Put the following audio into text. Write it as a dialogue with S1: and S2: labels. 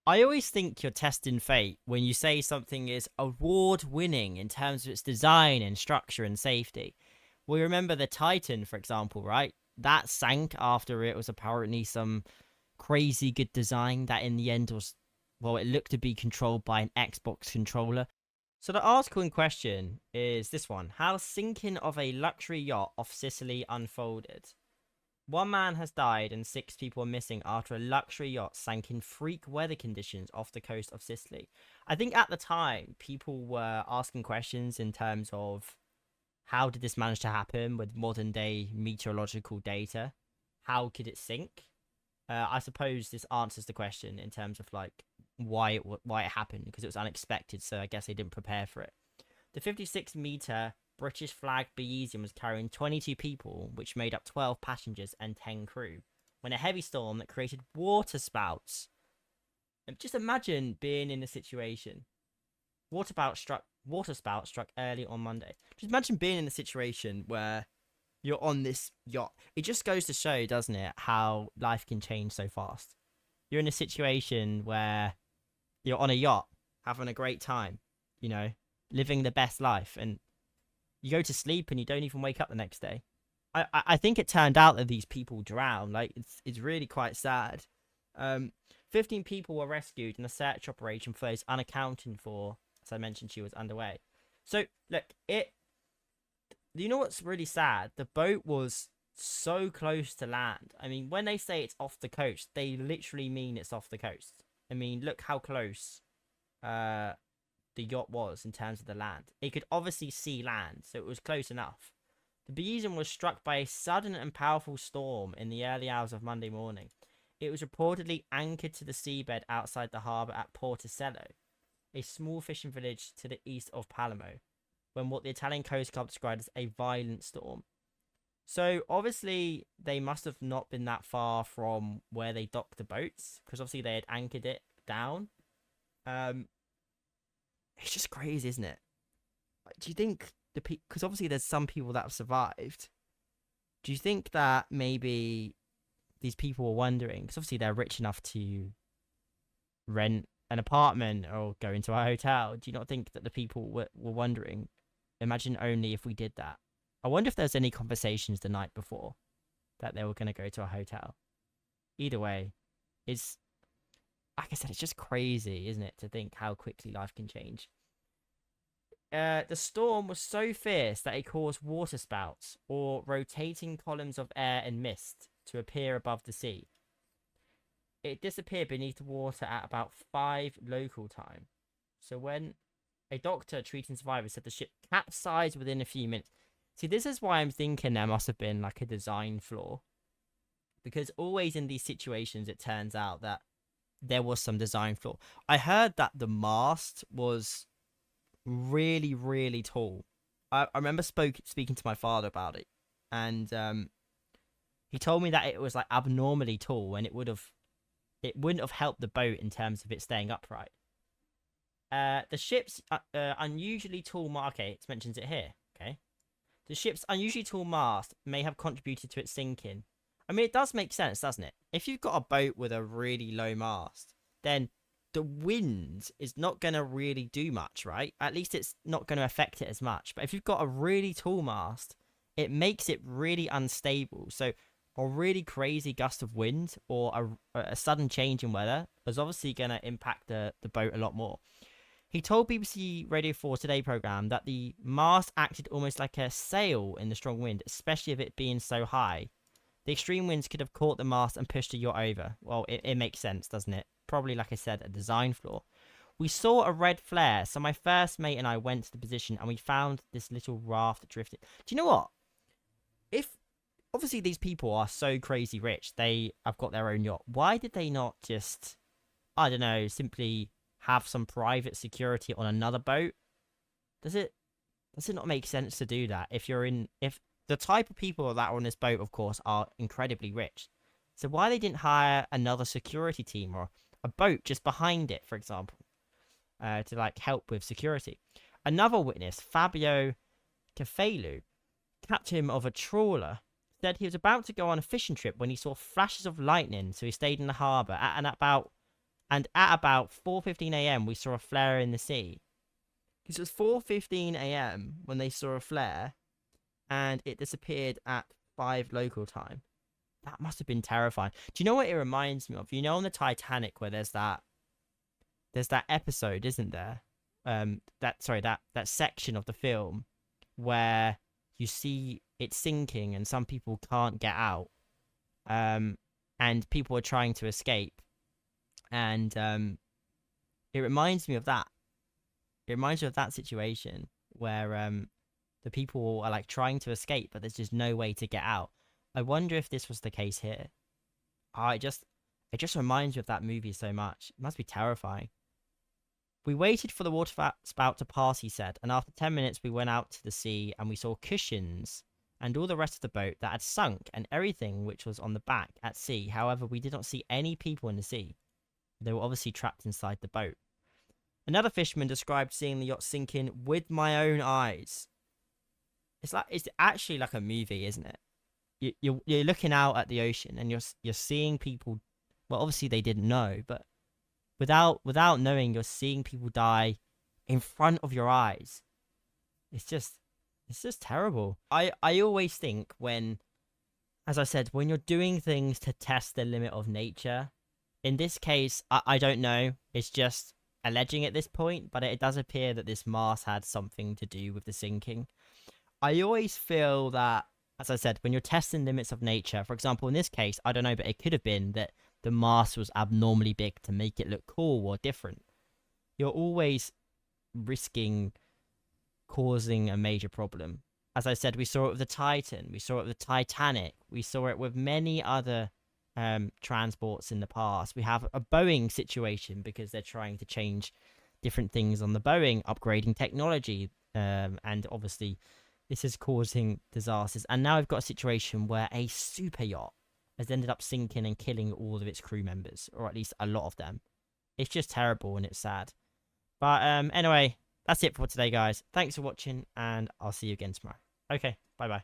S1: I always think you're testing fate when you say something is award winning in terms of its design and structure and safety. We remember the Titan, for example, right? That sank after it was apparently some crazy good design that in the end was, well, it looked to be controlled by an Xbox controller. So the article in question is this one: How sinking of a luxury yacht off Sicily unfolded. One man has died and 6 people are missing after a luxury yacht sank in freak weather conditions off the coast of Sicily. I think at the time, people were asking questions in terms of how did this manage to happen with modern day meteorological data? How could it sink? I suppose this answers the question in terms of like why it happened, because it was unexpected. So I guess they didn't prepare for it. The 56-meter British flag Bayesian was carrying 22 people, which made up 12 passengers and 10 crew, when a heavy storm that created water spouts. And just imagine being in a situation. Water spout struck early on Monday. Just imagine being in a situation where you're on this yacht. It just goes to show, doesn't it, how life can change so fast. You're in a situation where you're on a yacht, having a great time, you know, living the best life, and you go to sleep and you don't even wake up the next day. I think it turned out that these people drowned. Like it's really quite sad. 15 people were rescued and a search operation for those unaccounted for, as I mentioned, she was underway. So look, you know what's really sad? The boat was so close to land. I mean, when they say it's off the coast, they literally mean it's off the coast. I mean, look how close the yacht was in terms of the land. It could obviously see land, so it was close enough. The Bayesian was struck by a sudden and powerful storm in the early hours of Monday morning. It was reportedly anchored to the seabed outside the harbour at Porticello, a small fishing village to the east of Palermo, when what the Italian Coast Guard described as a violent storm. So obviously they must have not been that far from where they docked the boats, because obviously they had anchored it down. It's just crazy, isn't it? Do you think because obviously there's some people that have survived. Do you think that maybe these people were wondering, because obviously they're rich enough to rent an apartment or go into a hotel? Do you not think that the people were wondering, imagine only if we did that? I wonder if there's any conversations the night before that they were going to go to a hotel. Either way, it's, like I said, it's just crazy, isn't it, to think how quickly life can change. The storm was so fierce that it caused water spouts, or rotating columns of air and mist, to appear above the sea. It disappeared beneath the water at about 5 local time. So when a doctor treating survivors said the ship capsized within a few minutes. See, this is why I'm thinking there must have been like a design flaw. Because always in these situations, it turns out that there was some design flaw. I heard that the mast was really, really tall. I remember speaking to my father about it. And he told me that it was like abnormally tall, and it wouldn't have helped the boat in terms of it staying upright. The ship's unusually tall mast. Okay, it mentions it here. Okay, the ship's unusually tall mast may have contributed to its sinking. I mean, it does make sense, doesn't it? If you've got a boat with a really low mast, then the wind is not going to really do much, right? At least it's not going to affect it as much. But if you've got a really tall mast, it makes it really unstable. So a really crazy gust of wind or a sudden change in weather is obviously going to impact the boat a lot more. He told BBC Radio 4 Today programme that the mast acted almost like a sail in the strong wind, especially if it being so high. The extreme winds could have caught the mast and pushed the yacht over. Well, it makes sense, doesn't it? Probably, like I said, a design flaw. We saw a red flare, so my first mate and I went to the position and we found this little raft that drifted. Do you know what? If obviously these people are so crazy rich, they have got their own yacht. Why did they not just, I don't know, simply have some private security on another boat? Does it not make sense to do that if the type of people that are on this boat, of course, are incredibly rich? So why they didn't hire another security team or a boat just behind it, for example, to like help with security? Another witness, Fabio Cafelu, captain of a trawler, said he was about to go on a fishing trip when he saw flashes of lightning, so he stayed in the harbour. And at about And at about 4:15 a.m., we saw a flare in the sea. Because it was 4:15 a.m. when they saw a flare, and it disappeared at 5 local time. That must have been terrifying. Do you know what it reminds me of? You know, on the Titanic, where there's that episode, isn't there? That section of the film where you see it sinking and some people can't get out, and people are trying to escape, and it reminds me of that. It reminds me of that situation where the people are like trying to escape, but there's just no way to get out. I wonder if this was the case here. It just reminds me of that movie so much. It must be terrifying. We waited for the water spout to pass, he said, and after 10 minutes we went out to the sea and we saw cushions and all the rest of the boat that had sunk and everything which was on the back at sea. However, we did not see any people in the sea. They were obviously trapped inside the boat. Another fisherman described seeing the yacht sinking with my own eyes. It's actually like a movie, isn't it? You're looking out at the ocean and you're seeing people. Well, obviously they didn't know, but without knowing, you're seeing people die in front of your eyes. It's just terrible. I always think when, as I said, when you're doing things to test the limit of nature. In this case, I don't know. It's just alleging at this point, but it does appear that this mast had something to do with the sinking. I always feel that, as I said, when you're testing limits of nature, for example, in this case, I don't know, but it could have been that the mast was abnormally big to make it look cool or different. You're always risking causing a major problem. As I said, we saw it with the Titan, we saw it with the Titanic, we saw it with many other transports in the past. We have a Boeing situation because they're trying to change different things on the Boeing, upgrading technology, and obviously this is causing disasters. And now we've got a situation where a super yacht has ended up sinking and killing all of its crew members, or at least a lot of them. It's just terrible and it's sad. But anyway, that's it for today, guys. Thanks for watching, and I'll see you again tomorrow. Okay, bye-bye.